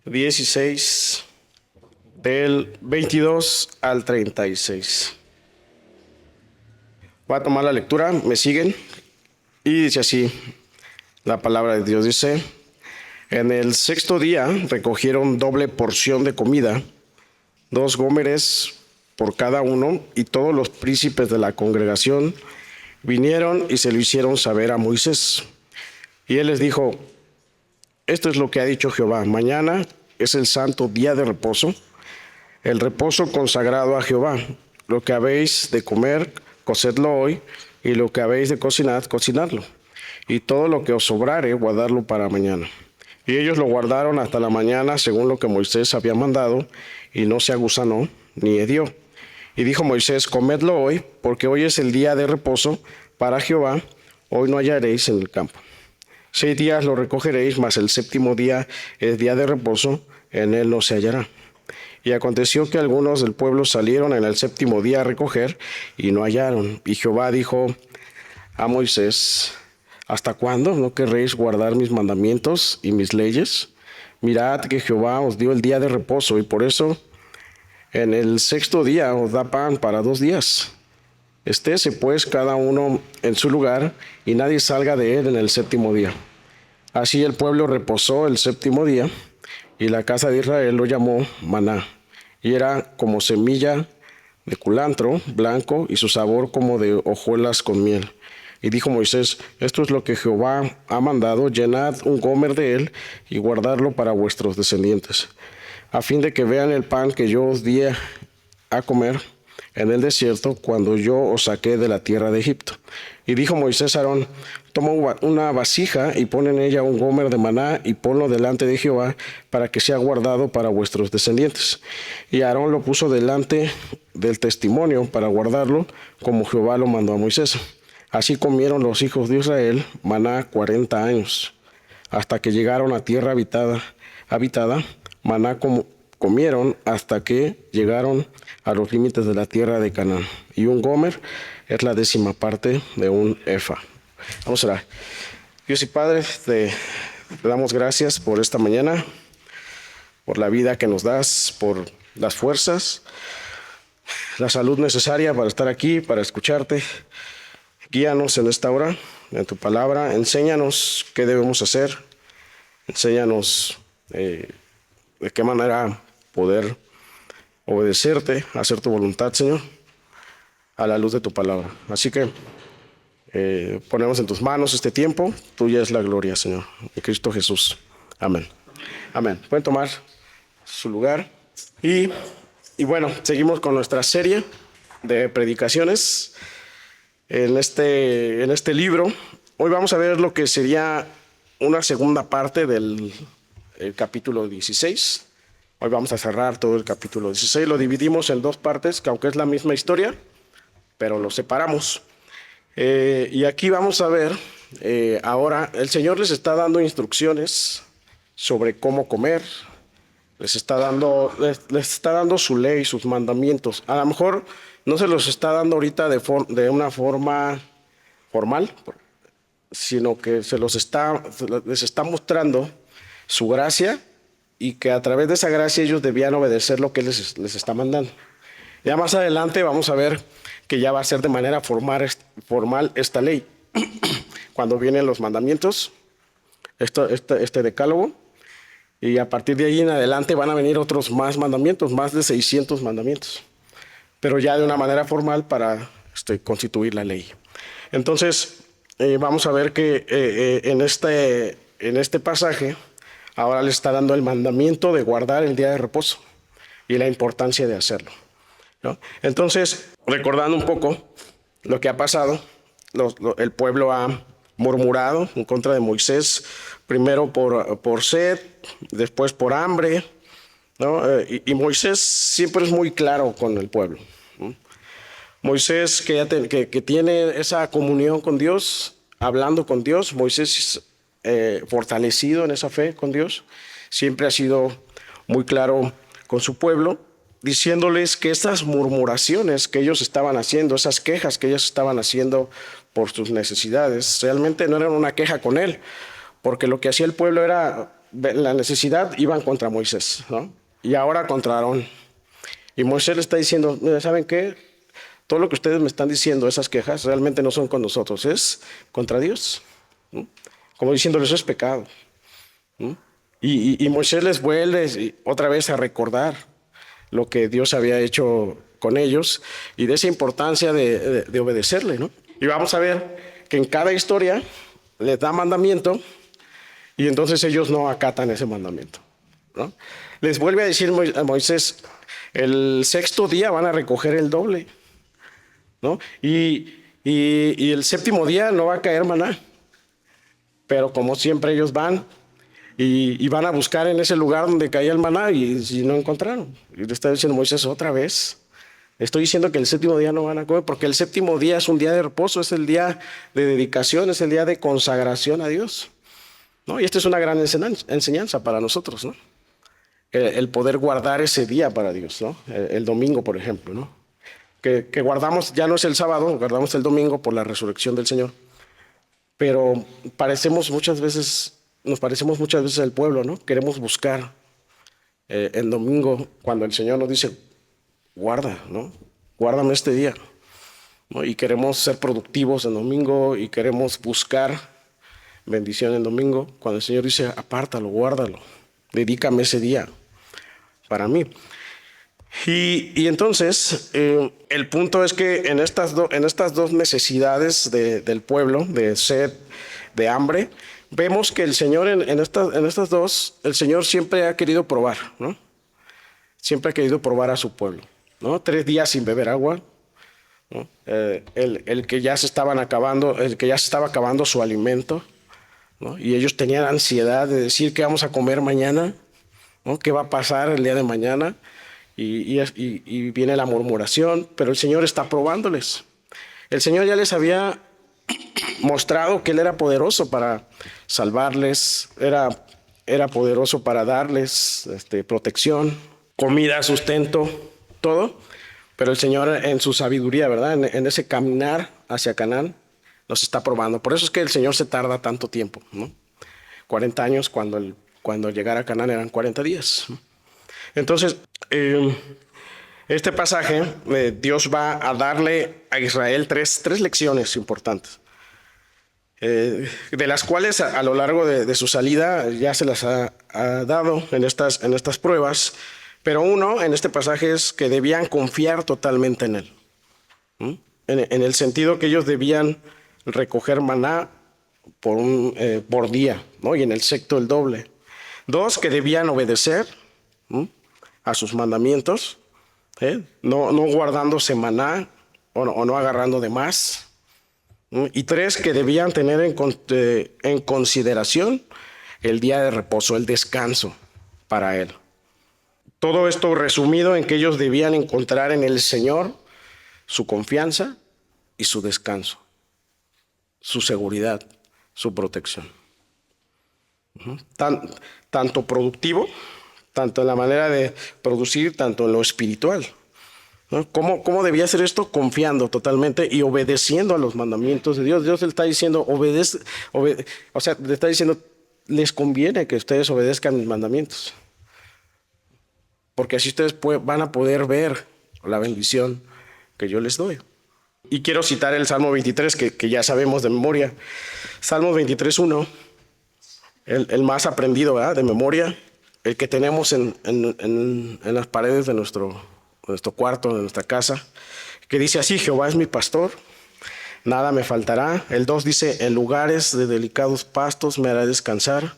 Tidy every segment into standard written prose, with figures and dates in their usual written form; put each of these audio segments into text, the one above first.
16, del 22 al 36. Voy a tomar la lectura, me siguen, y dice así la palabra de Dios. Dice: en el sexto día recogieron doble porción de comida, 2 gómeres por cada uno, y todos los príncipes de la congregación vinieron y se lo hicieron saber a Moisés. Y él les dijo: esto es lo que ha dicho Jehová: mañana es el santo día de reposo, el reposo consagrado a Jehová. Lo que habéis de comer, cocedlo hoy, y lo que habéis de cocinar, cocinadlo. Y todo lo que os sobrare, guardadlo para mañana. Y ellos lo guardaron hasta la mañana, según lo que Moisés había mandado, y no se agusanó ni hedió. Y dijo Moisés: comedlo hoy, porque hoy es el día de reposo para Jehová, hoy no hallaréis en el campo. 6 días lo recogeréis, mas el séptimo día es día de reposo, en él no se hallará. Y aconteció que algunos del pueblo salieron en el séptimo día a recoger, y no hallaron. Y Jehová dijo a Moisés: ¿hasta cuándo no querréis guardar mis mandamientos y mis leyes? Mirad que Jehová os dio el día de reposo, y por eso en el sexto día os da pan para 2 días. Estése pues cada uno en su lugar, y nadie salga de él en el séptimo día. Así el pueblo reposó el séptimo día, y la casa de Israel lo llamó maná, y era como semilla de culantro blanco, y su sabor como de hojuelas con miel. Y dijo Moisés: esto es lo que Jehová ha mandado: llenad un gomer de él, y guardadlo para vuestros descendientes, a fin de que vean el pan que yo os di a comer en el desierto, cuando yo os saqué de la tierra de Egipto. Y dijo Moisés a Aarón: toma una vasija y pon en ella un gomer de maná, y ponlo delante de Jehová, para que sea guardado para vuestros descendientes. Y Aarón lo puso delante del testimonio para guardarlo, como Jehová lo mandó a Moisés. Así comieron los hijos de Israel maná 40 años, hasta que llegaron a tierra habitada. Maná comieron hasta que llegaron a los límites de la tierra de Canaán. Y un gomer es la 10ª parte de un efa. Vamos a orar. Dios y Padre, te damos gracias por esta mañana, por la vida que nos das, por las fuerzas, la salud necesaria para estar aquí, para escucharte. Guíanos en esta hora, en tu palabra. Enséñanos qué debemos hacer. Enséñanos de qué manera poder obedecerte, hacer tu voluntad, Señor, a la luz de tu palabra. Así que ponemos en tus manos este tiempo. Tuya es la gloria, Señor, en Cristo Jesús. Amén. Amén. Pueden tomar su lugar. Y bueno, seguimos con nuestra serie de predicaciones en este libro. Hoy vamos a ver lo que sería una segunda parte del capítulo 16. Hoy vamos a cerrar todo el capítulo 16. Lo dividimos en 2 partes, que aunque es la misma historia, pero lo separamos. Y aquí vamos a ver, ahora el Señor les está dando instrucciones sobre cómo comer. Les está dando su ley, sus mandamientos. A lo mejor no se los está dando ahorita de una forma formal, sino que les está mostrando su gracia, y que a través de esa gracia ellos debían obedecer lo que les está mandando. Ya más adelante vamos a ver que ya va a ser de manera formal esta ley. Cuando vienen los mandamientos, este decálogo, y a partir de ahí en adelante van a venir otros más mandamientos, más de 600 mandamientos, pero ya de una manera formal para constituir la ley. Entonces, vamos a ver que en este pasaje ahora le está dando el mandamiento de guardar el día de reposo y la importancia de hacerlo, ¿no? Entonces, recordando un poco lo que ha pasado, el pueblo ha murmurado en contra de Moisés, primero por sed, después por hambre, ¿no? Y Moisés siempre es muy claro con el pueblo, ¿no? Moisés, que tiene esa comunión con Dios, hablando con Dios. Moisés, fortalecido en esa fe con Dios, siempre ha sido muy claro con su pueblo, diciéndoles que estas murmuraciones que ellos estaban haciendo, esas quejas que ellos estaban haciendo por sus necesidades, realmente no eran una queja con él, porque lo que hacía el pueblo era la necesidad, iban contra Moisés, ¿no? Y ahora contra Aarón. Y Moisés le está diciendo, mira, ¿saben qué? Todo lo que ustedes me están diciendo, esas quejas, realmente no son con nosotros, es contra Dios, ¿no? Como diciéndole, eso es pecado, ¿no? Y Moisés les vuelve otra vez a recordar lo que Dios había hecho con ellos y de esa importancia de obedecerle, ¿no? Y vamos a ver que en cada historia les da mandamiento y entonces ellos no acatan ese mandamiento, ¿no? Les vuelve a decir a Moisés, el sexto día van a recoger el doble, ¿no? Y el séptimo día no va a caer maná, pero como siempre ellos van y van a buscar en ese lugar donde caía el maná y no encontraron. Y le está diciendo Moisés otra vez, estoy diciendo que el séptimo día no van a comer, porque el séptimo día es un día de reposo, es el día de dedicación, es el día de consagración a Dios, ¿no? Y esta es una gran enseñanza para nosotros, ¿no? El poder guardar ese día para Dios, ¿no? El domingo, por ejemplo, ¿no? Que guardamos, ya no es el sábado, guardamos el domingo por la resurrección del Señor. Pero nos parecemos muchas veces al pueblo, ¿no? Queremos buscar el domingo cuando el Señor nos dice, guarda, ¿no? Guárdame este día, ¿no? Y queremos ser productivos el domingo y queremos buscar bendición el domingo, cuando el Señor dice, apártalo, guárdalo, dedícame ese día para mí. Y entonces, el punto es que en estas dos necesidades del pueblo, de sed, de hambre, vemos que el Señor en estas dos, el Señor siempre ha querido probar, ¿no? Siempre ha querido probar a su pueblo, ¿no? 3 días sin beber agua, ¿no? El que ya se estaba acabando su alimento, ¿no? Y ellos tenían ansiedad de decir qué vamos a comer mañana, ¿no? ¿Qué va a pasar el día de mañana? Y viene la murmuración, pero el Señor está probándoles. El Señor ya les había mostrado que Él era poderoso para salvarles, era poderoso para darles protección, comida, sustento, todo. Pero el Señor en su sabiduría, ¿verdad? En ese caminar hacia Canaán, nos está probando. Por eso es que el Señor se tarda tanto tiempo, ¿no? 40 años, cuando llegara a Canaán eran 40 días. Entonces, este pasaje, Dios va a darle a Israel tres lecciones importantes, de las cuales a lo largo de su salida ya se las ha dado en estas pruebas, pero uno en este pasaje es que debían confiar totalmente en Él, en el sentido que ellos debían recoger maná por día, ¿no? Y en el sexto el doble. 2, que debían obedecer a sus mandamientos, no guardándose maná o no agarrando de más. Y 3, que debían tener en consideración el día de reposo, el descanso para Él. Todo esto resumido en que ellos debían encontrar en el Señor su confianza y su descanso, su seguridad, su protección. Tanto productivo, tanto en la manera de producir, tanto en lo espiritual, ¿no? ¿Cómo debía ser esto? Confiando totalmente y obedeciendo a los mandamientos de Dios. Dios le está diciendo, o sea, le está diciendo, les conviene que ustedes obedezcan mis mandamientos, porque así ustedes van a poder ver la bendición que yo les doy. Y quiero citar el Salmo 23, que ya sabemos de memoria. Salmo 23:1, el más aprendido, ¿verdad? De memoria, el que tenemos en las paredes de nuestro cuarto, de nuestra casa, que dice así: Jehová es mi pastor, nada me faltará. El 2 dice: en lugares de delicados pastos me hará descansar,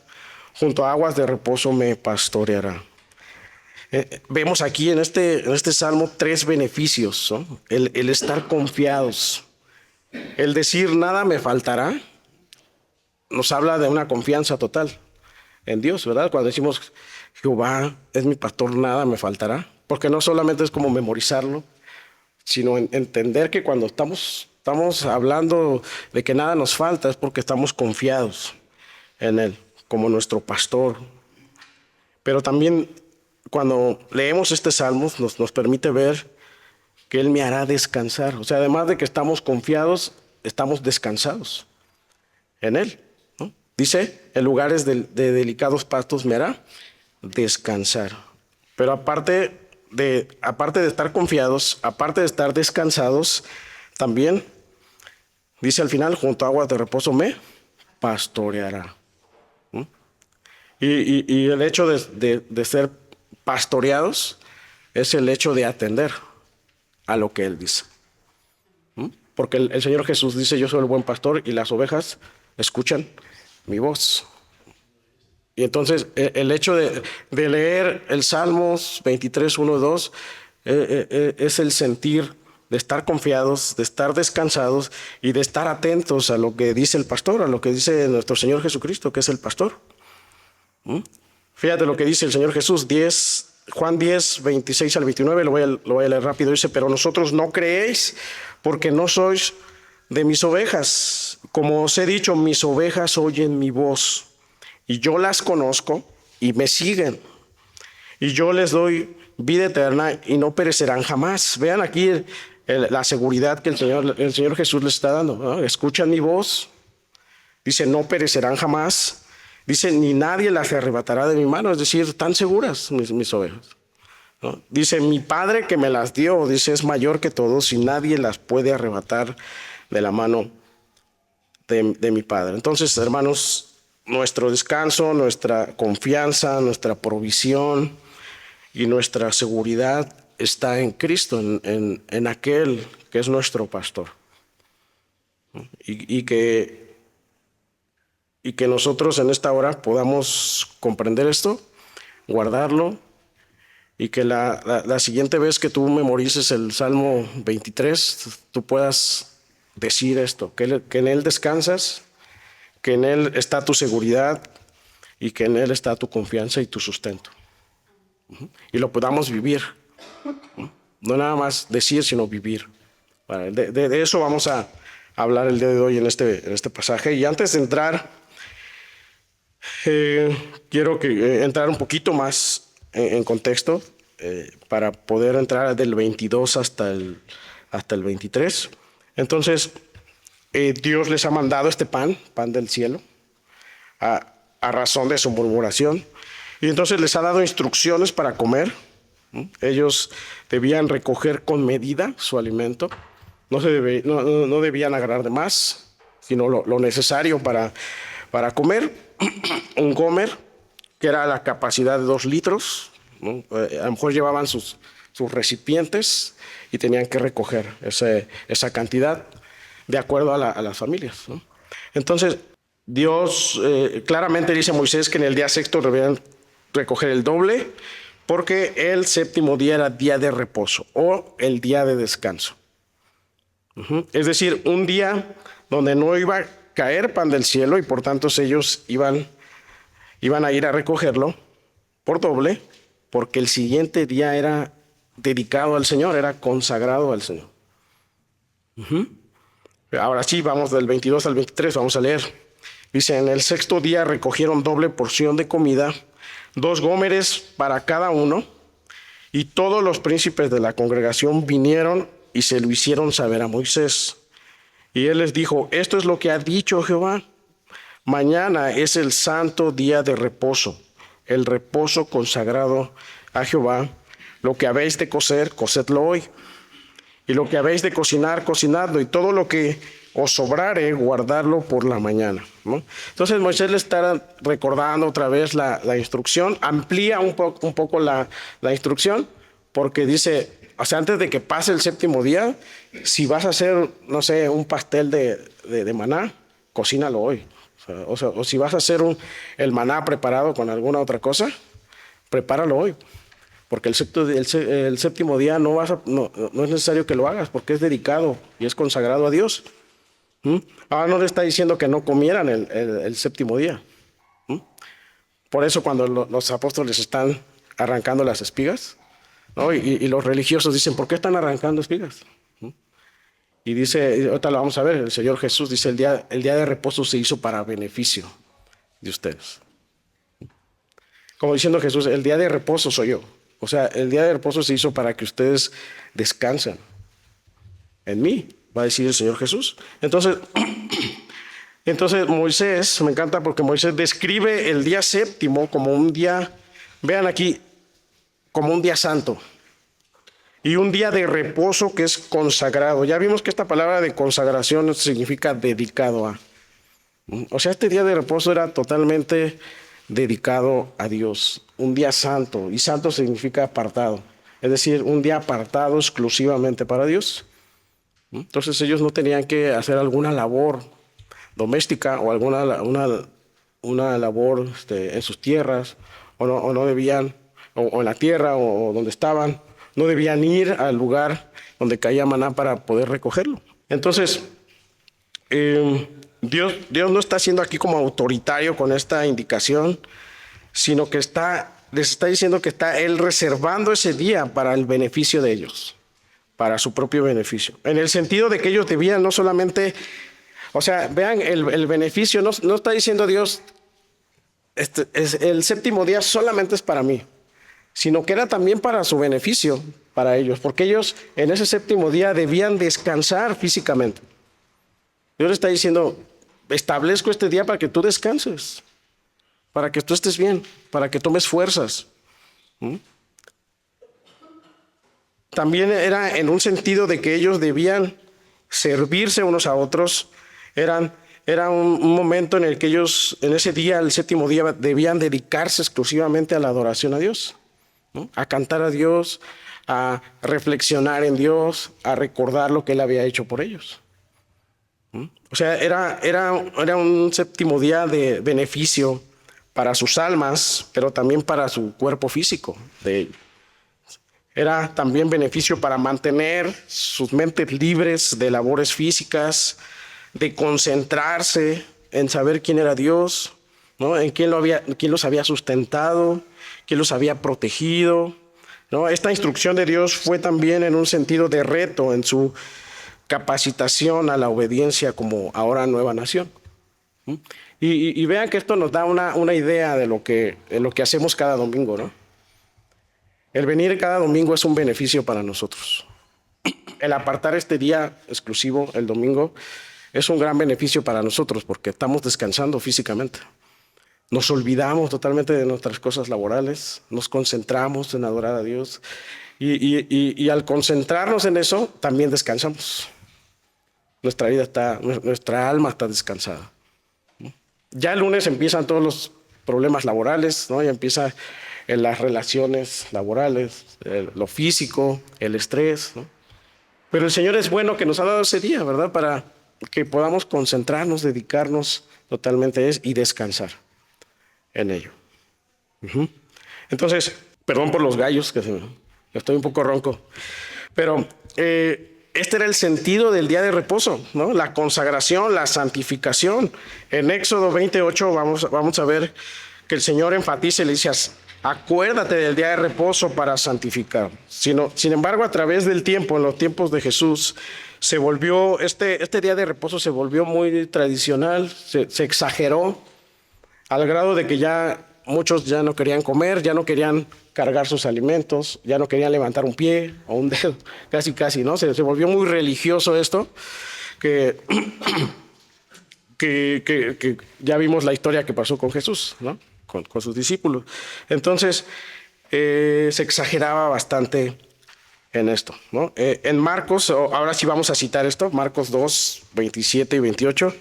junto a aguas de reposo me pastoreará. Vemos aquí en este salmo 3 beneficios, ¿no? El estar confiados, el decir nada me faltará, nos habla de una confianza total en Dios, ¿verdad? Cuando decimos Jehová es mi pastor, nada me faltará, porque no solamente es como memorizarlo, sino entender que cuando estamos hablando de que nada nos falta es porque estamos confiados en Él como nuestro pastor. Pero también cuando leemos este salmo nos permite ver que Él me hará descansar. O sea, además de que estamos confiados, estamos descansados en Él, ¿no? Dice, en lugares de delicados pastos me hará descansar. Pero aparte de estar confiados, aparte de estar descansados, también dice al final, junto a aguas de reposo me pastoreará. Y el hecho de ser pastoreados es el hecho de atender a lo que Él dice. Porque el Señor Jesús dice, yo soy el buen pastor y las ovejas escuchan mi voz. Y entonces el hecho de leer el Salmos 23, 1 y 2 es el sentir de estar confiados, de estar descansados y de estar atentos a lo que dice el pastor, a lo que dice nuestro Señor Jesucristo, que es el pastor. Fíjate lo que dice el Señor Jesús, Juan 10, 26 al 29, lo voy a leer rápido. Dice, pero nosotros no creéis porque no sois de mis ovejas. Como os he dicho, mis ovejas oyen mi voz y yo las conozco y me siguen. Y yo les doy vida eterna y no perecerán jamás. Vean aquí la seguridad que el Señor Jesús les está dando, ¿no? Escuchan mi voz. Dice, no perecerán jamás. Dice, ni nadie las arrebatará de mi mano. Es decir, están seguras mis ovejas, ¿no? Dice, mi Padre que me las dio, dice, es mayor que todos y nadie las puede arrebatar de la mano de mi Padre. Entonces, hermanos, nuestro descanso, nuestra confianza, nuestra provisión y nuestra seguridad está en Cristo, en aquel que es nuestro pastor. Y que nosotros en esta hora podamos comprender esto, guardarlo, y que la siguiente vez que tú memorices el Salmo 23, tú puedas decir esto, que en Él descansas, que en Él está tu seguridad y que en Él está tu confianza y tu sustento. Y lo podamos vivir. No nada más decir, sino vivir. De eso vamos a hablar el día de hoy en este pasaje. Y antes de entrar, quiero entrar un poquito más en contexto para poder entrar del 22 hasta el 23. Entonces, Dios les ha mandado este pan del cielo, a razón de su murmuración. Y entonces les ha dado instrucciones para comer. Ellos debían recoger con medida su alimento. No debían agarrar de más, sino lo necesario para comer. Un gomer, que era la capacidad de 2 litros, ¿no? A lo mejor llevaban sus recipientes y tenían que recoger esa cantidad de acuerdo a las familias, ¿no? Entonces, Dios claramente dice a Moisés que en el día sexto debían recoger el doble, porque el séptimo día era día de reposo o el día de descanso. Es decir, un día donde no iba a caer pan del cielo y por tanto ellos iban a ir a recogerlo por doble, porque el siguiente día era dedicado al Señor, era consagrado al Señor. Ahora sí, vamos del 22 al 23, vamos a leer. Dice, en el sexto día recogieron doble porción de comida, 2 gómeres para cada uno, y todos los príncipes de la congregación vinieron y se lo hicieron saber a Moisés. Y él les dijo, esto es lo que ha dicho Jehová. Mañana es el santo día de reposo, el reposo consagrado a Jehová. Lo que habéis de cocer, cocedlo hoy. Y lo que habéis de cocinar, cocinadlo. Y todo lo que os sobrare, guardarlo por la mañana, ¿no? Entonces Moisés le está recordando otra vez la instrucción. Amplía un poco la instrucción, porque dice, o sea, antes de que pase el séptimo día, si vas a hacer, no sé, un pastel de maná, cocínalo hoy. O si vas a hacer el maná preparado con alguna otra cosa, prepáralo hoy. Porque el séptimo día no es necesario que lo hagas, porque es dedicado y es consagrado a Dios. Ahora no le está diciendo que no comieran el séptimo día. Por eso cuando los apóstoles están arrancando las espigas, ¿no? y los religiosos dicen, ¿por qué están arrancando espigas? Y dice, ahorita lo vamos a ver, el Señor Jesús dice, el día de reposo se hizo para beneficio de ustedes. Como diciendo Jesús, el día de reposo soy yo. O sea, el día de reposo se hizo para que ustedes descansen en mí, va a decir el Señor Jesús. Entonces, Entonces Moisés, me encanta porque Moisés describe el día séptimo como un día, vean aquí, como un día santo y un día de reposo que es consagrado. Ya vimos que esta palabra de consagración significa dedicado a. O sea, este día de reposo era totalmente dedicado a Dios, un día santo, y santo significa apartado, es decir, un día apartado exclusivamente para Dios. Entonces ellos no tenían que hacer alguna labor doméstica o una labor en sus tierras, o no debían, o en la tierra o donde estaban, no debían ir al lugar donde caía maná para poder recogerlo. Entonces, Dios no está siendo aquí como autoritario con esta indicación, sino que les está diciendo que está Él reservando ese día para el beneficio de ellos, para su propio beneficio. En el sentido de que ellos debían no solamente, o sea, vean el beneficio, no está diciendo Dios, el séptimo día solamente es para mí, sino que era también para su beneficio, para ellos, porque ellos en ese séptimo día debían descansar físicamente. Dios le está diciendo, establezco este día para que tú descanses, para que tú estés bien, para que tomes fuerzas. También era en un sentido de que ellos debían servirse unos a otros. Era un momento en el que ellos, en ese día, el séptimo día, debían dedicarse exclusivamente a la adoración a Dios, ¿no? A cantar a Dios, a reflexionar en Dios, a recordar lo que Él había hecho por ellos. O sea, era un séptimo día de beneficio para sus almas, pero también para su cuerpo físico de ellos. Era también beneficio para mantener sus mentes libres de labores físicas, de concentrarse en saber quién era Dios, ¿no? En quién los había sustentado, quién los había protegido, ¿no? Esta instrucción de Dios fue también en un sentido de reto en su capacitación a la obediencia como ahora nueva nación. Y vean que esto nos da una idea de lo que hacemos cada domingo, ¿no? El venir cada domingo es un beneficio para nosotros. El apartar este día exclusivo, el domingo, es un gran beneficio para nosotros porque estamos descansando físicamente. Nos olvidamos totalmente de nuestras cosas laborales, nos concentramos en adorar a Dios y al concentrarnos en eso también descansamos. Nuestra alma está descansada. Ya el lunes empiezan todos los problemas laborales, ¿no? Ya empieza en las relaciones laborales, lo físico, el estrés, ¿no? Pero el Señor es bueno que nos ha dado ese día, ¿verdad? Para que podamos concentrarnos, dedicarnos totalmente a Él y descansar en ello. Entonces, perdón por los gallos, que estoy un poco ronco, pero este era el sentido del día de reposo, ¿no? La consagración, la santificación. En Éxodo 28 vamos a ver que el Señor enfatiza y le dice, acuérdate del día de reposo para santificar. Sin embargo, a través del tiempo, en los tiempos de Jesús, se volvió, este día de reposo se volvió muy tradicional, se exageró, al grado de que ya muchos ya no querían comer, ya no querían cargar sus alimentos, ya no querían levantar un pie o un dedo, casi, ¿no? Se volvió muy religioso esto, que ya vimos la historia que pasó con Jesús, ¿no? Con sus discípulos. Entonces, se exageraba bastante en esto, ¿no? En Marcos, ahora sí vamos a citar esto, Marcos 2, 27 y 28,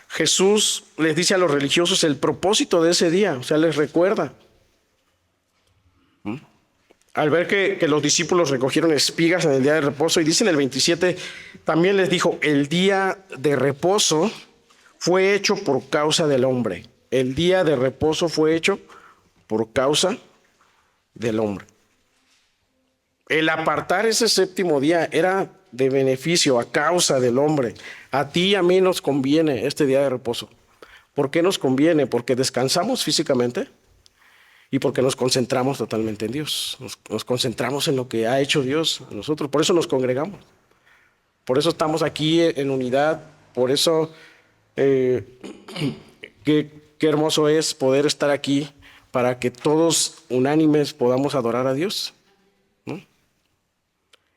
Jesús les dice a los religiosos el propósito de ese día, o sea, les recuerda. Al ver que los discípulos recogieron espigas en el día de reposo, y dice en el 27, también les dijo, el día de reposo fue hecho por causa del hombre. El día de reposo fue hecho por causa del hombre. El apartar ese séptimo día era de beneficio a causa del hombre. A ti y a mí nos conviene este día de reposo. ¿Por qué nos conviene? Porque descansamos físicamente y porque nos concentramos totalmente en Dios. Nos concentramos en lo que ha hecho Dios en nosotros. Por eso nos congregamos. Por eso estamos aquí en unidad. Por eso qué hermoso es poder estar aquí para que todos unánimes podamos adorar a Dios, ¿no?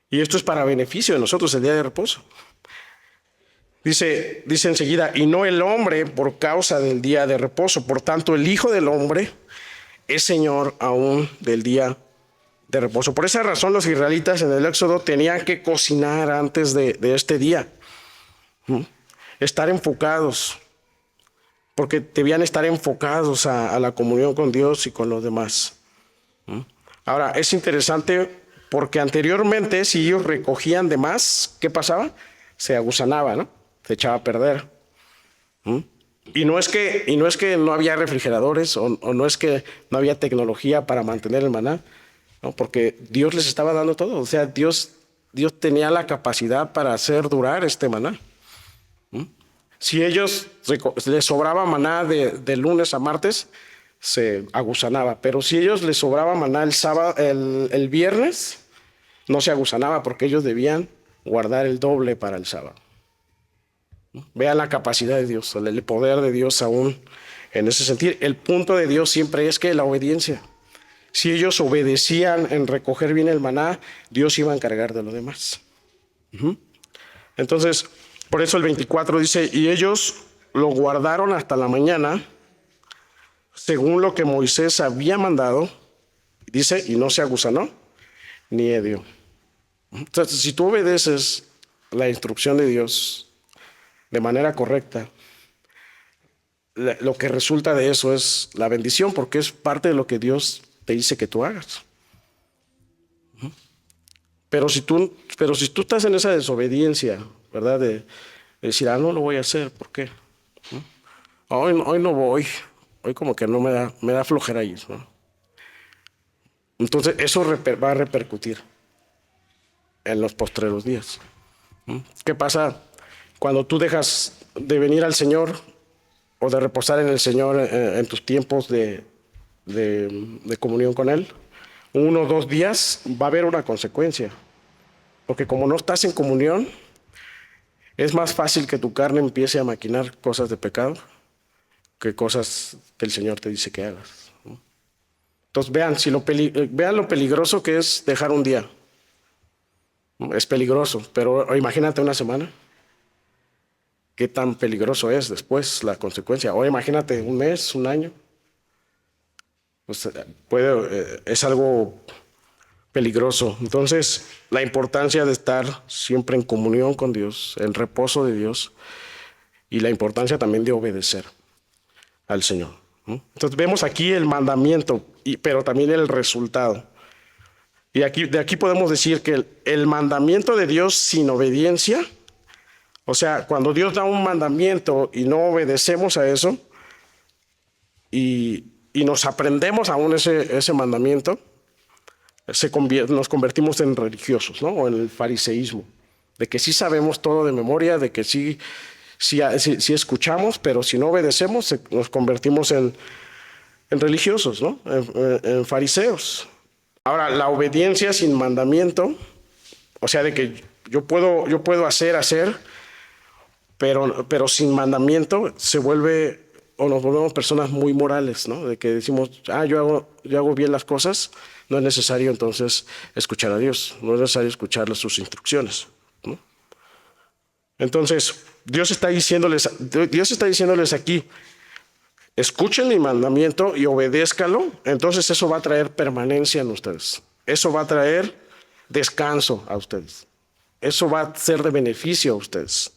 Y esto es para beneficio de nosotros el día de reposo. Dice enseguida, y no el hombre por causa del día de reposo. Por tanto, el Hijo del Hombre es Señor aún del día de reposo. Por esa razón los israelitas en el Éxodo tenían que cocinar antes de este día. Estar enfocados, porque debían estar enfocados a la comunión con Dios y con los demás. Ahora, es interesante porque anteriormente si ellos recogían de más, ¿qué pasaba? Se agusanaba, ¿no? Se echaba a perder. Y no es que no había refrigeradores o no es que no había tecnología para mantener el maná, ¿no? Porque Dios les estaba dando todo. O sea, Dios tenía la capacidad para hacer durar este maná. Si ellos les sobraba maná de lunes a martes, se agusanaba. Pero si ellos les sobraba maná el sábado, el viernes, no se agusanaba porque ellos debían guardar el doble para el sábado. Vean la capacidad de Dios, el poder de Dios aún en ese sentido. El punto de Dios siempre es que la obediencia. Si ellos obedecían en recoger bien el maná, Dios iba a encargar de lo demás. Entonces, por eso el 24 dice, y ellos lo guardaron hasta la mañana, según lo que Moisés había mandado, dice, y no se agusanó ni hedió. Entonces, si tú obedeces la instrucción de Dios de manera correcta, lo que resulta de eso es la bendición, porque es parte de lo que Dios te dice que tú hagas. Pero si tú estás en esa desobediencia, ¿verdad? De decir, no lo voy a hacer, ¿por qué? Hoy no voy, hoy como que no me da flojera ir, ¿no? Entonces eso va a repercutir en los postreros días. ¿Qué pasa cuando tú dejas de venir al Señor o de reposar en el Señor en tus tiempos de comunión con Él? 1 o 2 días va a haber una consecuencia. Porque como no estás en comunión, es más fácil que tu carne empiece a maquinar cosas de pecado que cosas que el Señor te dice que hagas. Entonces vean lo peligroso que es dejar un día. Es peligroso, pero imagínate una semana. ¿Qué tan peligroso es después la consecuencia? O imagínate un mes, un año. Pues es algo peligroso. Entonces, la importancia de estar siempre en comunión con Dios, en reposo de Dios, y la importancia también de obedecer al Señor. Entonces, vemos aquí el mandamiento, pero también el resultado. Y de aquí podemos decir que el mandamiento de Dios sin obediencia, o sea, cuando Dios da un mandamiento y no obedecemos a eso, y nos aprendemos aún ese mandamiento, nos convertimos en religiosos, ¿no? O en el fariseísmo, de que sí sabemos todo de memoria, de que sí escuchamos, pero si no obedecemos, nos convertimos en religiosos, ¿no? En fariseos. Ahora, la obediencia sin mandamiento, o sea, de que yo puedo hacer, pero sin mandamiento se vuelve, o nos volvemos personas muy morales, ¿no? De que decimos, yo hago bien las cosas, no es necesario entonces escuchar a Dios, no es necesario escuchar sus instrucciones, ¿no? Entonces, Dios está diciéndoles aquí, escuchen mi mandamiento y obedézcalo, entonces eso va a traer permanencia en ustedes. Eso va a traer descanso a ustedes. Eso va a ser de beneficio a ustedes.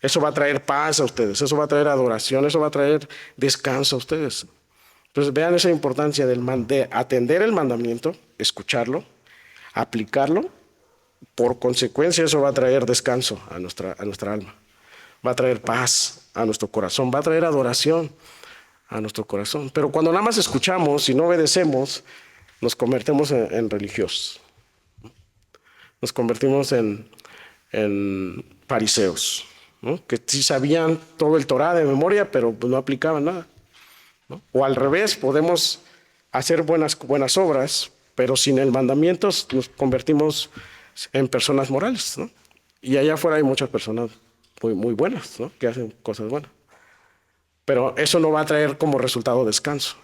Eso va a traer paz a ustedes. Eso va a traer adoración. Eso va a traer descanso a ustedes. Entonces vean esa importancia de atender el mandamiento, escucharlo, aplicarlo. Por consecuencia eso va a traer descanso a nuestra alma. Va a traer paz a nuestro corazón. Va a traer adoración a nuestro corazón. Pero cuando nada más escuchamos y no obedecemos, nos convertimos en religiosos. Nos convertimos en fariseos, ¿no? Que sí sabían todo el Torá de memoria, pero no aplicaban nada, ¿no? O al revés, podemos hacer buenas obras, pero sin el mandamiento nos convertimos en personas morales, ¿no? Y allá afuera hay muchas personas muy, muy buenas, ¿no? Que hacen cosas buenas. Pero eso no va a traer como resultado descanso.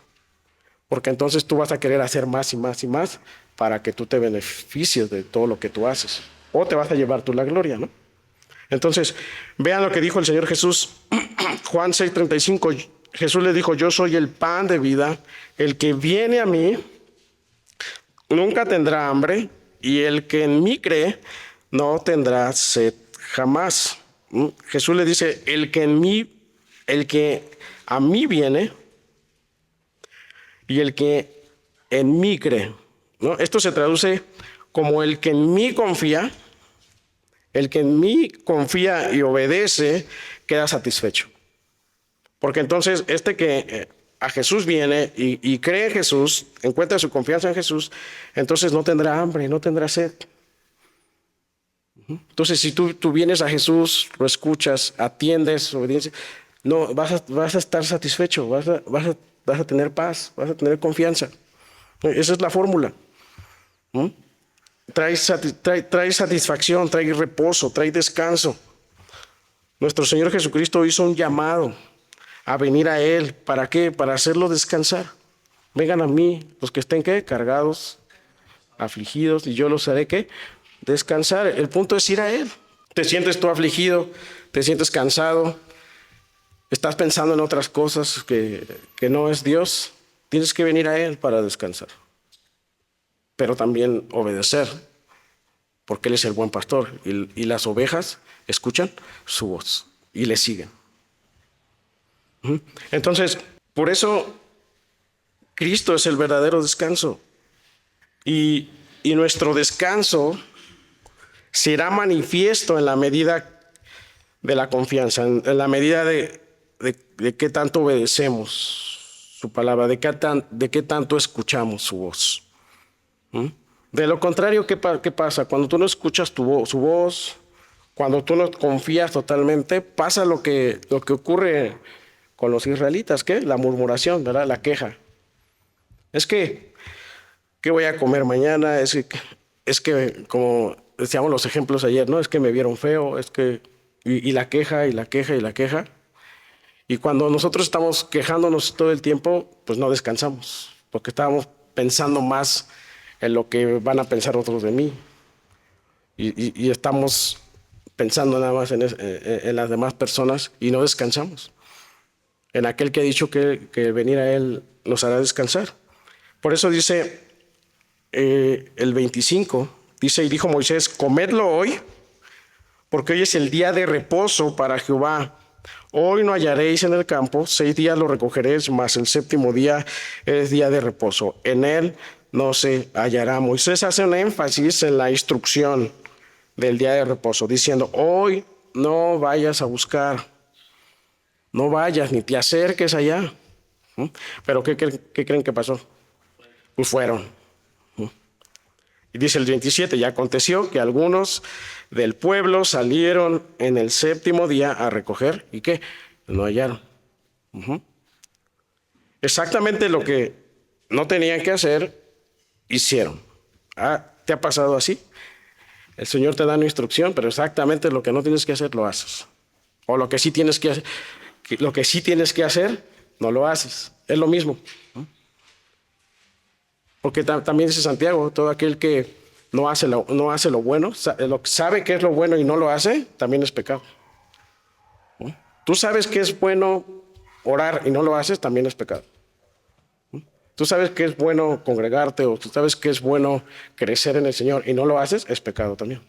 Porque entonces tú vas a querer hacer más y más y más para que tú te beneficies de todo lo que tú haces. O te vas a llevar tú la gloria, ¿no? Entonces, vean lo que dijo el Señor Jesús. Juan 6:35, Jesús le dijo, yo soy el pan de vida, el que viene a mí nunca tendrá hambre, y el que en mí cree no tendrá sed jamás. Jesús le dice, el que a mí viene, y el que en mí cree, ¿no? Esto se traduce como el que en mí confía. El que en mí confía y obedece queda satisfecho. Porque entonces que a Jesús viene y cree en Jesús, encuentra su confianza en Jesús, entonces no tendrá hambre, no tendrá sed. Entonces si tú vienes a Jesús, lo escuchas, atiendes, obediencia, no, vas a estar satisfecho, vas a tener paz, vas a tener confianza. Esa es la fórmula. Trae satisfacción, trae reposo, trae descanso. Nuestro Señor Jesucristo hizo un llamado a venir a Él. ¿Para qué? Para hacerlo descansar. Vengan a mí, los que estén ¿qué? Cargados, afligidos, y yo los haré ¿qué? Descansar. El punto es ir a Él. ¿Te sientes tú afligido? ¿Te sientes cansado? ¿Estás pensando en otras cosas que no es Dios? Tienes que venir a Él para descansar. Pero también obedecer, porque Él es el buen pastor, y las ovejas escuchan su voz y le siguen. Entonces, por eso Cristo es el verdadero descanso, y nuestro descanso será manifiesto en la medida de la confianza, en la medida de qué tanto obedecemos su palabra, de qué tanto escuchamos su voz. De lo contrario, ¿qué pasa? Cuando tú no escuchas su voz, cuando tú no confías totalmente, pasa lo que ocurre con los israelitas, ¿qué? La murmuración, ¿verdad? La queja. Es que, ¿qué voy a comer mañana? Es que, como decíamos los ejemplos ayer, ¿no? Es que me vieron feo, y la queja, y la queja, y la queja. Y cuando nosotros estamos quejándonos todo el tiempo, pues no descansamos, porque estábamos pensando más en lo que van a pensar otros de mí. Y estamos pensando nada más en las demás personas y no descansamos. En aquel que ha dicho que venir a Él nos hará descansar. Por eso dice el 25, dice, y dijo Moisés, comedlo hoy, porque hoy es el día de reposo para Jehová. Hoy no hallaréis en el campo, 6 días lo recogeréis, mas el 7º día es día de reposo. En él no se hallará. Moisés hace un énfasis en la instrucción del día de reposo, diciendo, hoy no vayas a buscar, no vayas ni te acerques allá. Pero ¿qué creen que pasó? Pues fueron. Y dice el 27, y aconteció que algunos del pueblo salieron en el 7º día a recoger, ¿y qué? No hallaron. Exactamente lo que no tenían que hacer, hicieron. ¿Te ha pasado así? El Señor te da una instrucción, pero exactamente lo que no tienes que hacer, lo haces. O lo que sí tienes que hacer, no lo haces. Es lo mismo. Porque también dice Santiago, todo aquel que no hace lo bueno, sabe que es lo bueno y no lo hace, también es pecado. Tú sabes que es bueno orar y no lo haces, también es pecado. Tú sabes que es bueno congregarte, o tú sabes que es bueno crecer en el Señor y no lo haces, es pecado también.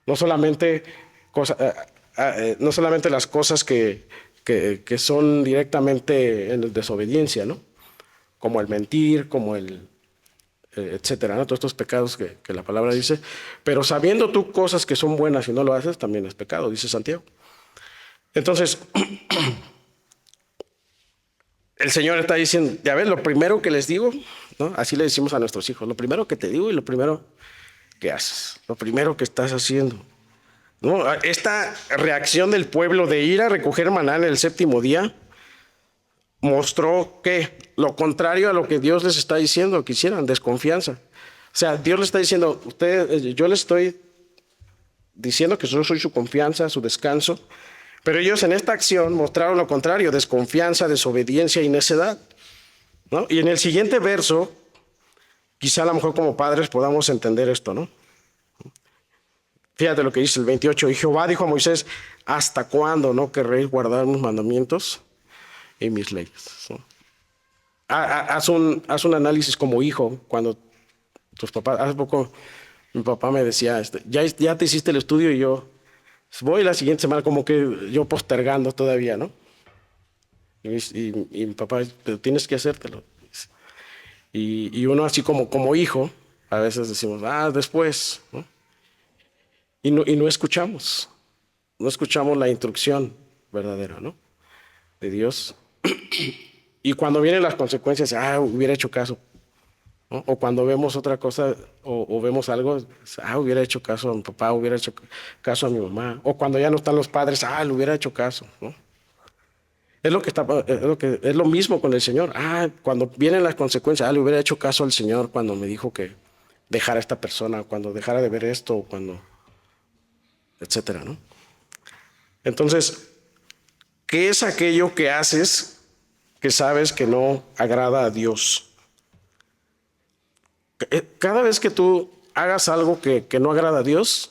No solamente las cosas que son directamente en desobediencia, ¿no? Como el mentir, como el etcétera, ¿no? Todos estos pecados que la palabra dice. Pero sabiendo tú cosas que son buenas y no lo haces, también es pecado, dice Santiago. Entonces, el Señor está diciendo, ya ves, lo primero que les digo, ¿no? Así le decimos a nuestros hijos, lo primero que te digo y lo primero que haces, lo primero que estás haciendo, ¿no? Esta reacción del pueblo de ir a recoger maná en el 7º día mostró que lo contrario a lo que Dios les está diciendo que hicieran, desconfianza. O sea, Dios les está diciendo, yo les estoy diciendo que yo soy su confianza, su descanso, pero ellos en esta acción mostraron lo contrario, desconfianza, desobediencia y necedad, ¿no? Y en el siguiente verso, quizá a lo mejor como padres podamos entender esto, ¿no? Fíjate lo que dice el 28. Y Jehová dijo a Moisés, ¿hasta cuándo no querréis guardar mis mandamientos y mis leyes? ¿No? Haz un análisis como hijo cuando tus papás, hace poco mi papá me decía, ya te hiciste el estudio y yo voy la siguiente semana como que yo postergando todavía, ¿no? Y mi papá, pero tienes que hacértelo. Y uno así como hijo, a veces decimos, después, ¿no? Y no escuchamos, no escuchamos la instrucción verdadera, ¿no? De Dios. Y cuando vienen las consecuencias, hubiera hecho caso, ¿no? O cuando vemos otra cosa o vemos algo, hubiera hecho caso a mi papá, hubiera hecho caso a mi mamá. O cuando ya no están los padres, le hubiera hecho caso, ¿no? Es lo mismo con el Señor. Cuando vienen las consecuencias, le hubiera hecho caso al Señor cuando me dijo que dejara a esta persona, cuando dejara de ver esto, cuando, etcétera, ¿no? Entonces, ¿qué es aquello que haces que sabes que no agrada a Dios? Cada vez que tú hagas algo que no agrada a Dios,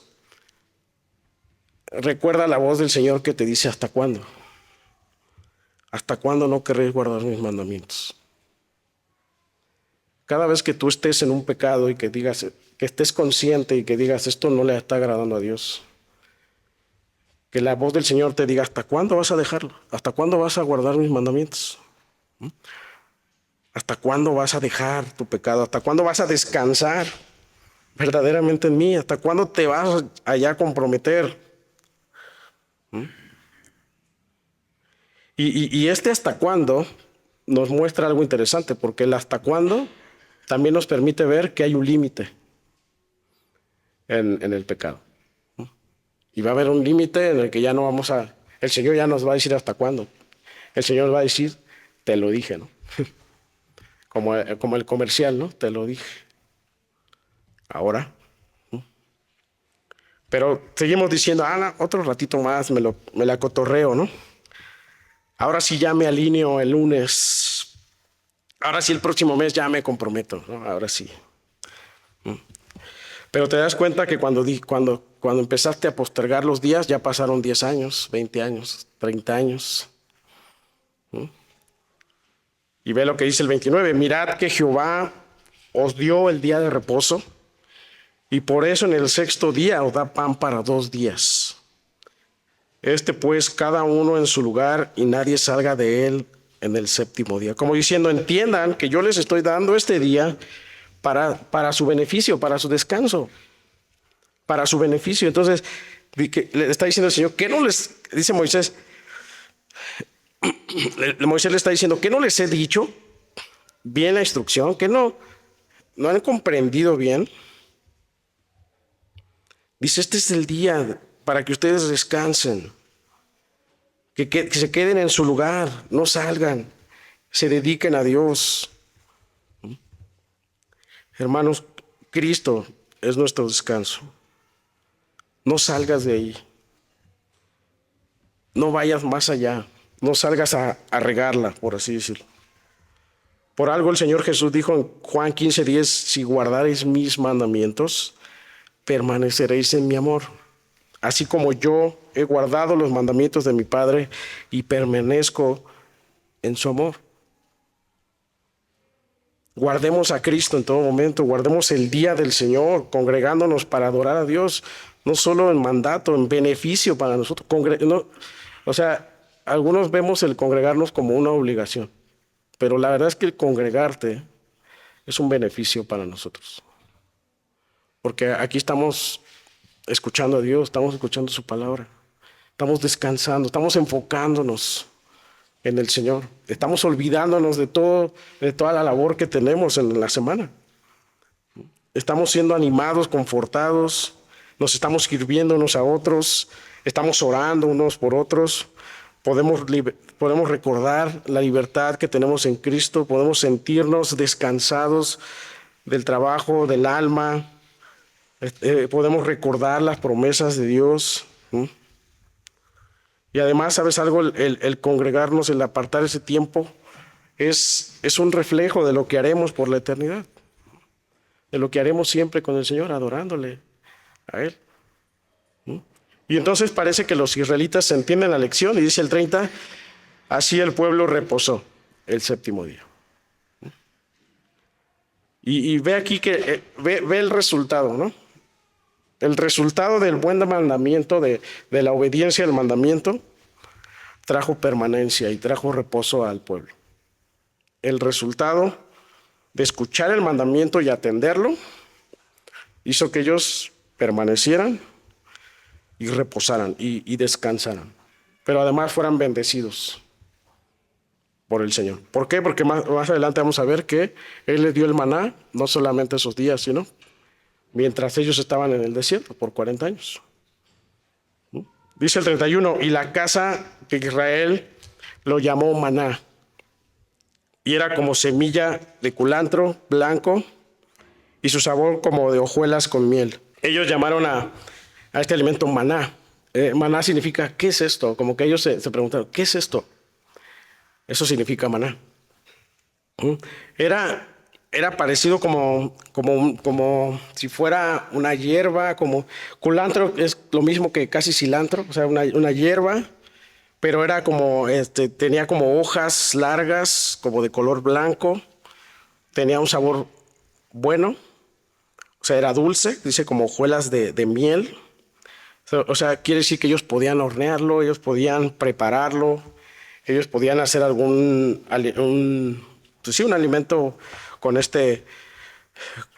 recuerda la voz del Señor que te dice, ¿hasta cuándo? ¿Hasta cuándo no querréis guardar mis mandamientos? Cada vez que tú estés en un pecado y que digas, que estés consciente y que digas, esto no le está agradando a Dios, que la voz del Señor te diga, ¿hasta cuándo vas a dejarlo? ¿Hasta cuándo vas a guardar mis mandamientos? ¿Hasta cuándo vas a dejar tu pecado? ¿Hasta cuándo vas a descansar verdaderamente en mí? ¿Hasta cuándo te vas allá a comprometer? Y este hasta cuándo nos muestra algo interesante, porque el hasta cuándo también nos permite ver que hay un límite en el pecado. Y va a haber un límite en el que ya no vamos el Señor ya nos va a decir hasta cuándo. El Señor va a decir, te lo dije, ¿no? Como el comercial, ¿no? Te lo dije. Ahora. Pero seguimos diciendo, otro ratito más me la cotorreo, ¿no? Ahora sí ya me alineo el lunes. Ahora sí el próximo mes ya me comprometo, ¿no? Ahora sí. Pero te das cuenta que cuando empezaste a postergar los días, ya pasaron 10 años, 20 años, 30 años. Y ve lo que dice el 29. Mirad que Jehová os dio el día de reposo, y por eso en el sexto día os da pan para 2 días. Pues cada uno en su lugar, y nadie salga de él en el séptimo día. Como diciendo, entiendan que yo les estoy dando este día para su beneficio, para su descanso, para su beneficio. Entonces, le está diciendo el Señor, ¿qué no les, dice Moisés? Moisés le está diciendo, ¿qué no les he dicho bien la instrucción? ¿Que no han comprendido bien? Dice, este es el día para que ustedes descansen, que se queden en su lugar, no salgan, se dediquen a Dios. Hermanos, Cristo es nuestro descanso. No salgas de ahí. No vayas más allá. No salgas a regarla, por así decirlo. Por algo el Señor Jesús dijo en Juan 15:10, si guardareis mis mandamientos, permaneceréis en mi amor. Así como yo he guardado los mandamientos de mi Padre y permanezco en su amor. Guardemos a Cristo en todo momento, guardemos el día del Señor, congregándonos para adorar a Dios, no solo en mandato, en beneficio para nosotros. Algunos vemos el congregarnos como una obligación, pero la verdad es que el congregarte es un beneficio para nosotros. Porque aquí estamos escuchando a Dios, estamos escuchando su palabra, estamos descansando, estamos enfocándonos en el Señor. Estamos olvidándonos de toda la labor que tenemos en la semana. Estamos siendo animados, confortados, nos estamos sirviendo unos a otros, estamos orando unos por otros. Podemos recordar la libertad que tenemos en Cristo, podemos sentirnos descansados del trabajo, del alma. Podemos recordar las promesas de Dios. Y además, ¿sabes algo? El congregarnos, el apartar ese tiempo, es un reflejo de lo que haremos por la eternidad. De lo que haremos siempre con el Señor, adorándole a Él. Y entonces parece que los israelitas entienden la lección y dice el 30, así el pueblo reposó el séptimo día. Y ve aquí que ve el resultado, ¿no? El resultado del buen mandamiento, de la obediencia al mandamiento, trajo permanencia y trajo reposo al pueblo. El resultado de escuchar el mandamiento y atenderlo hizo que ellos permanecieran y reposaran y descansaran, pero además fueran bendecidos por el Señor. ¿Por qué? Porque más adelante vamos a ver que Él les dio el maná, no solamente esos días, sino mientras ellos estaban en el desierto por 40 años. Dice el 31, y la casa de Israel lo llamó maná, y era como semilla de culantro blanco, y su sabor como de hojuelas con miel. Ellos llamaron a este alimento maná. Maná significa, ¿qué es esto? Como que ellos se preguntaron, ¿qué es esto? Eso significa maná. Era parecido como si fuera una hierba, como culantro es lo mismo que casi cilantro, o sea, una hierba, pero era como, tenía como hojas largas, como de color blanco, tenía un sabor bueno, o sea, era dulce, dice como hojuelas de miel. O sea, quiere decir que ellos podían hornearlo, ellos podían prepararlo, ellos podían hacer un alimento con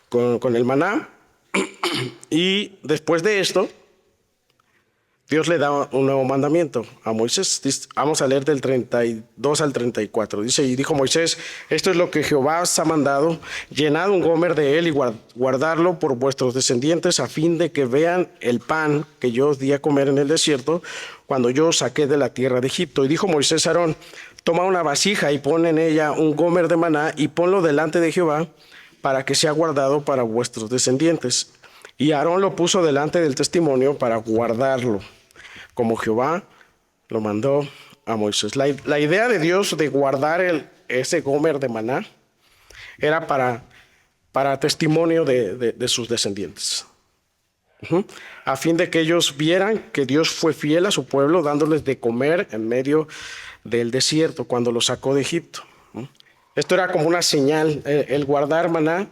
con el maná. Y después de esto, Dios le da un nuevo mandamiento a Moisés. Vamos a leer del 32 al 34. Dice, y dijo Moisés, esto es lo que Jehová os ha mandado, llenad un gomer de él y guardarlo por vuestros descendientes, a fin de que vean el pan que yo os di a comer en el desierto, cuando yo os saqué de la tierra de Egipto. Y dijo Moisés a Aarón, toma una vasija y pon en ella un gomer de maná y ponlo delante de Jehová, para que sea guardado para vuestros descendientes. Y Aarón lo puso delante del testimonio para guardarlo, como Jehová lo mandó a Moisés. La idea de Dios de guardar ese gomer de maná era para testimonio de sus descendientes. A fin de que ellos vieran que Dios fue fiel a su pueblo, dándoles de comer en medio del desierto cuando los sacó de Egipto. Esto era como una señal, el guardar maná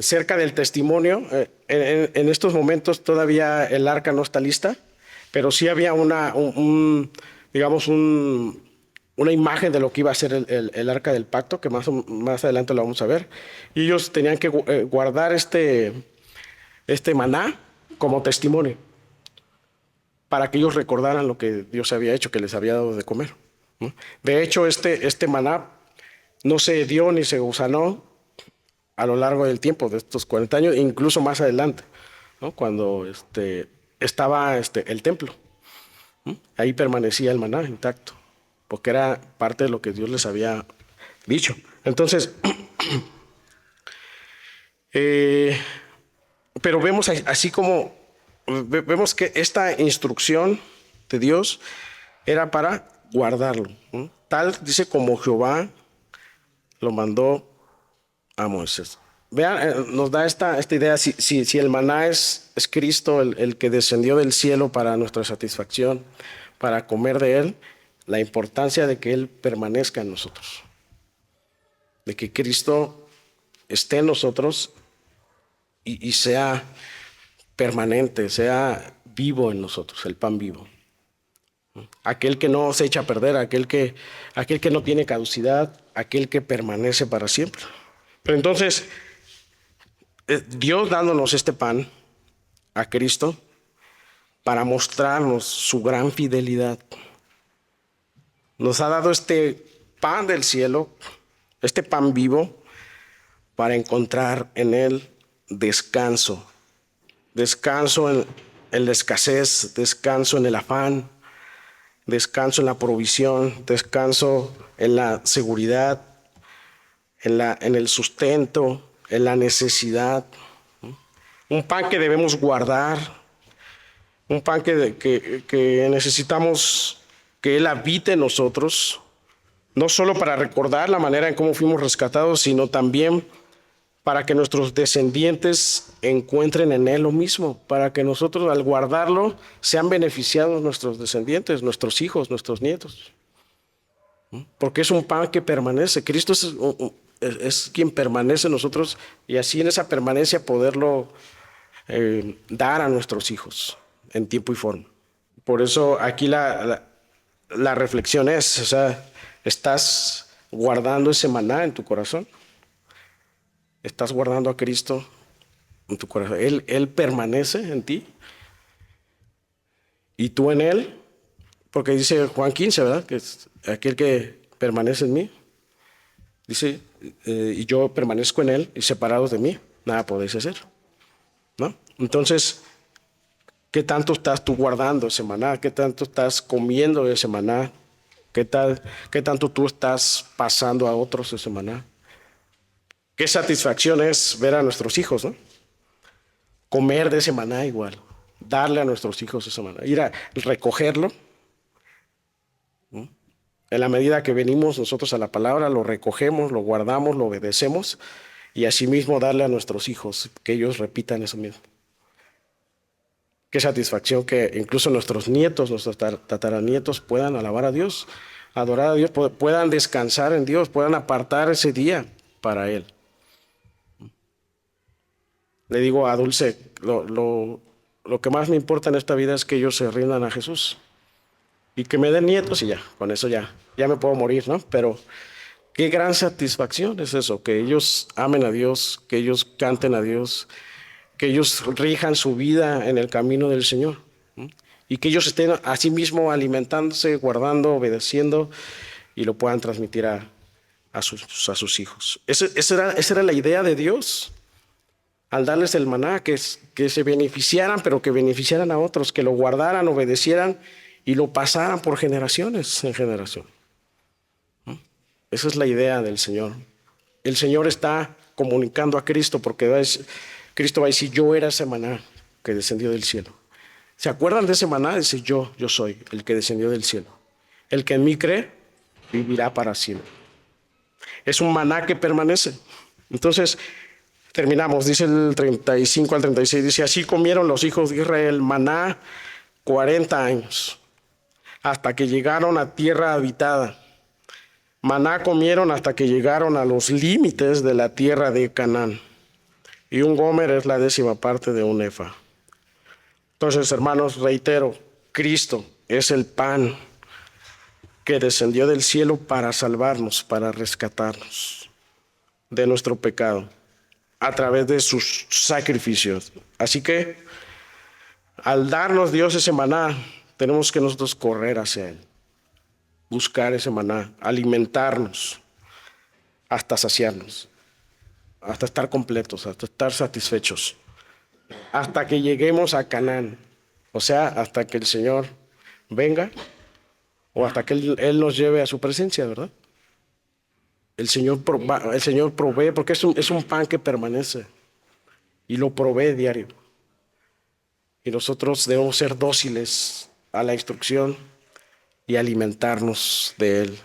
cerca del testimonio. En estos momentos todavía el arca no está lista, pero sí había una imagen de lo que iba a ser el arca del pacto, que más adelante lo vamos a ver. Y ellos tenían que guardar este maná como testimonio, para que ellos recordaran lo que Dios había hecho, que les había dado de comer. De hecho, este maná no se dio ni se gusanó a lo largo del tiempo, de estos 40 años, incluso más adelante, ¿no? Cuando estaba el templo. Ahí permanecía el maná intacto, porque era parte de lo que Dios les había dicho. Entonces, pero vemos así como, vemos que esta instrucción de Dios era para guardarlo, ¿no? Tal, dice, como Jehová lo mandó a Moisés. Vean, nos da esta idea, si el maná es Cristo, el que descendió del cielo para nuestra satisfacción, para comer de él, la importancia de que él permanezca en nosotros, de que Cristo esté en nosotros y sea permanente, sea vivo en nosotros, el pan vivo. Aquel que no se echa a perder, aquel que no tiene caducidad, aquel que permanece para siempre. Pero entonces, Dios dándonos este pan a Cristo para mostrarnos su gran fidelidad. Nos ha dado este pan del cielo, este pan vivo, para encontrar en él descanso. Descanso en la escasez, descanso en el afán, descanso en la provisión, descanso en la seguridad, en el sustento, en la necesidad. Un pan que debemos guardar, un pan que necesitamos que Él habite en nosotros, no solo para recordar la manera en cómo fuimos rescatados, sino también para que nuestros descendientes encuentren en él lo mismo, para que nosotros al guardarlo sean beneficiados nuestros descendientes, nuestros hijos, nuestros nietos. Porque es un pan que permanece. Cristo es quien permanece en nosotros y así en esa permanencia poderlo dar a nuestros hijos en tiempo y forma. Por eso aquí la reflexión es, o sea, ¿estás guardando ese maná en tu corazón? ¿Estás guardando a Cristo en tu corazón? Él permanece en ti y tú en Él, porque dice Juan 15, ¿verdad? Que es aquel que permanece en mí. Dice, y yo permanezco en Él y separados de mí, nada podéis hacer, ¿no? Entonces, ¿qué tanto estás tú guardando ese maná? ¿Qué tanto estás comiendo ese maná? ¿Qué tanto tú estás pasando a otros ese maná? Qué satisfacción es ver a nuestros hijos, ¿no? Comer de ese maná igual, darle a nuestros hijos ese maná, ir a recogerlo, ¿no? En la medida que venimos nosotros a la palabra, lo recogemos, lo guardamos, lo obedecemos y asimismo darle a nuestros hijos que ellos repitan eso mismo. Qué satisfacción que incluso nuestros nietos, nuestros tataranietos puedan alabar a Dios, adorar a Dios, puedan descansar en Dios, puedan apartar ese día para Él. Le digo a Dulce, lo que más me importa en esta vida es que ellos se rindan a Jesús y que me den nietos y ya, con eso ya me puedo morir, ¿no? Pero qué gran satisfacción es eso, que ellos amen a Dios, que ellos canten a Dios, que ellos rijan su vida en el camino del Señor, ¿no? Y que ellos estén a sí mismo alimentándose, guardando, obedeciendo y lo puedan transmitir a sus hijos. Esa era la idea de Dios al darles el maná, que se beneficiaran, pero que beneficiaran a otros, que lo guardaran, obedecieran y lo pasaran por generaciones en generación. Esa es la idea del Señor. El Señor está comunicando a Cristo porque Cristo va a decir, yo era ese maná que descendió del cielo. ¿Se acuerdan de ese maná? Dice, yo soy el que descendió del cielo. El que en mí cree, vivirá para siempre. Es un maná que permanece. Entonces, terminamos, dice el 35 al 36, dice, así comieron los hijos de Israel maná 40 años, hasta que llegaron a tierra habitada. Maná comieron hasta que llegaron a los límites de la tierra de Canaán. Y un gomer es la 10ª parte de un efa. Entonces, hermanos, reitero, Cristo es el pan que descendió del cielo para salvarnos, para rescatarnos de nuestro pecado a través de sus sacrificios. Así que, al darnos Dios ese maná, tenemos que nosotros correr hacia Él, buscar ese maná, alimentarnos hasta saciarnos, hasta estar completos, hasta estar satisfechos, hasta que lleguemos a Canaán, o sea, hasta que el Señor venga o hasta que Él nos lleve a su presencia, ¿verdad? El Señor provee, porque es un pan que permanece y lo provee diario. Y nosotros debemos ser dóciles a la instrucción y alimentarnos de Él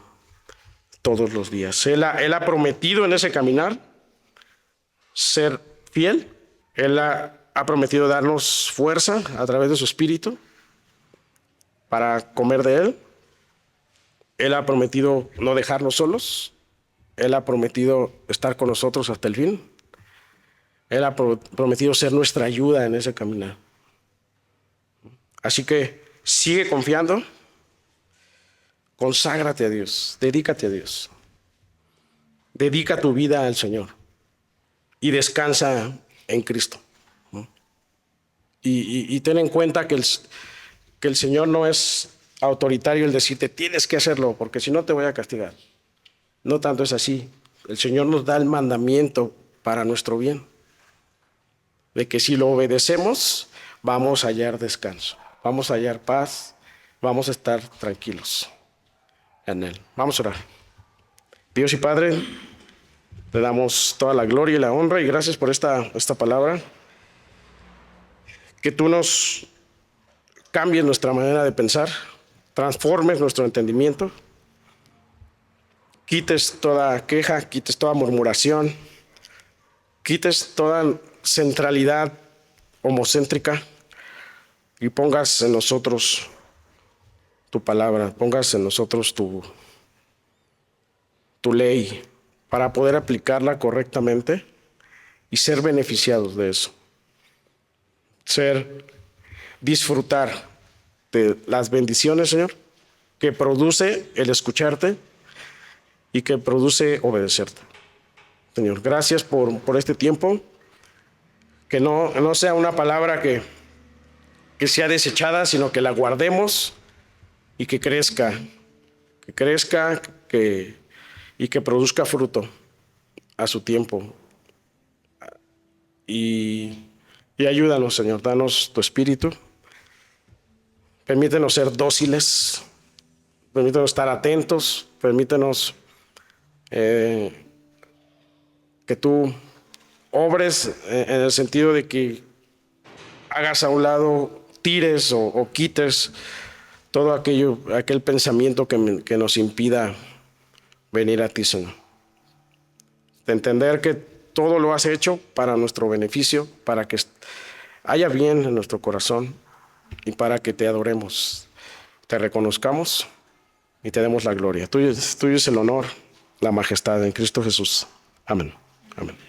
todos los días. Él ha prometido en ese caminar ser fiel. Él ha prometido darnos fuerza a través de su Espíritu para comer de Él. Él ha prometido no dejarnos solos. Él ha prometido estar con nosotros hasta el fin. Él ha prometido ser nuestra ayuda en ese caminar. Así que sigue confiando. Conságrate a Dios. Dedícate a Dios. Dedica tu vida al Señor. Y descansa en Cristo. Y ten en cuenta que el Señor no es autoritario el decirte tienes que hacerlo porque si no te voy a castigar. No tanto es así. El Señor nos da el mandamiento para nuestro bien. De que si lo obedecemos, vamos a hallar descanso. Vamos a hallar paz. Vamos a estar tranquilos en Él. Vamos a orar. Dios y Padre, te damos toda la gloria y la honra y gracias por esta palabra. Que tú nos cambies nuestra manera de pensar, transformes nuestro entendimiento, quites toda queja, quites toda murmuración, quites toda centralidad homocéntrica y pongas en nosotros tu palabra, pongas en nosotros tu ley para poder aplicarla correctamente y ser beneficiados de eso. Disfrutar de las bendiciones, Señor, que produce el escucharte y que produce obedecerte. Señor, gracias por este tiempo. Que no sea una palabra que sea desechada, sino que la guardemos y que crezca, y que produzca fruto a su tiempo. Y ayúdanos, Señor, danos tu espíritu. Permítenos ser dóciles, permítenos estar atentos, permítenos que tú obres en el sentido de que hagas a un lado, tires o quites todo aquel pensamiento que nos impida venir a ti, Señor. De entender que todo lo has hecho para nuestro beneficio, para que haya bien en nuestro corazón y para que te adoremos, te reconozcamos y te demos la gloria. Tuyo es el honor, la majestad en Cristo Jesús. Amén. Amén.